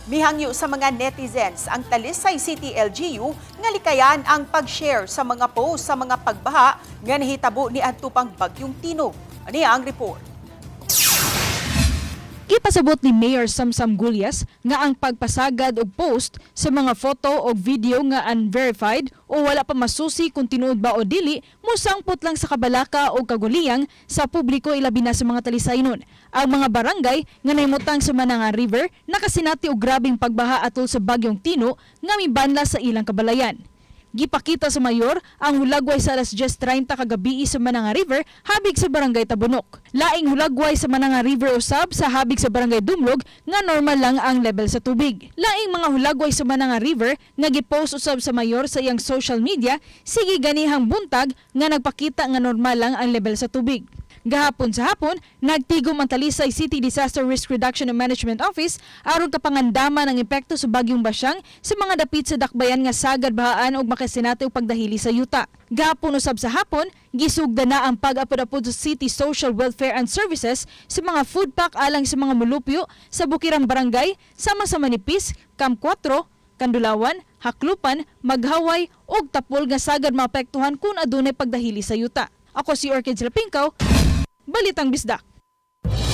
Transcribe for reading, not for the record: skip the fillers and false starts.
Mihangyo sa mga netizens ang Talisay City LGU nga likayan ang pag-share sa mga post sa mga pagbaha nga nahitabo ni adtupang bagyong Tino. Ani ang report. Gipasabot ni Mayor Samsam Gulyas nga ang pagpasagad og post sa mga photo o video nga unverified o wala pa masusi kung tinuod ba o dili musangpot lang sa kabalaka o kaguliyang sa publiko ilabi na sa mga Talisaynon. Ang mga barangay nga nahimutang sa Mananga River nakasinati og grabing pagbaha atol sa bagyong Tino nga mibanla sa ilang kabalayan. Gipakita sa mayor ang hulagway sa alas 10:30 kagabi sa Mananga River habig sa barangay Tabunok. Laing hulagway sa Mananga River usab sa habig sa barangay Dumlog nga normal lang ang level sa tubig. Laing mga hulagway sa Mananga River nga gipost usab sa mayor sa iyang social media sige ganihang buntag nga nagpakita nga normal lang ang level sa tubig. Gahapon sa hapon, nagtigom ang Talisay City Disaster Risk Reduction and Management Office aron kapangandaman ang epekto sa bagyong Basyang sa mga dapit sa dakbayan nga sagad bahaan ug makasinati og pagdahili sa yuta. Gahapon usab sa hapon, gisugda na ang pag-apod-apod sa City Social Welfare and Services sa mga food pack alang sa mga mulupyo sa Bukirang Barangay sama sa Manipis, Camp 4, Kandulawan, Haklupan, Maghaway ug Tapol nga sagad maapektuhan kung adunay pagdahili sa yuta. Ako si Orchid Lapinkaw, Balitang Bisdak.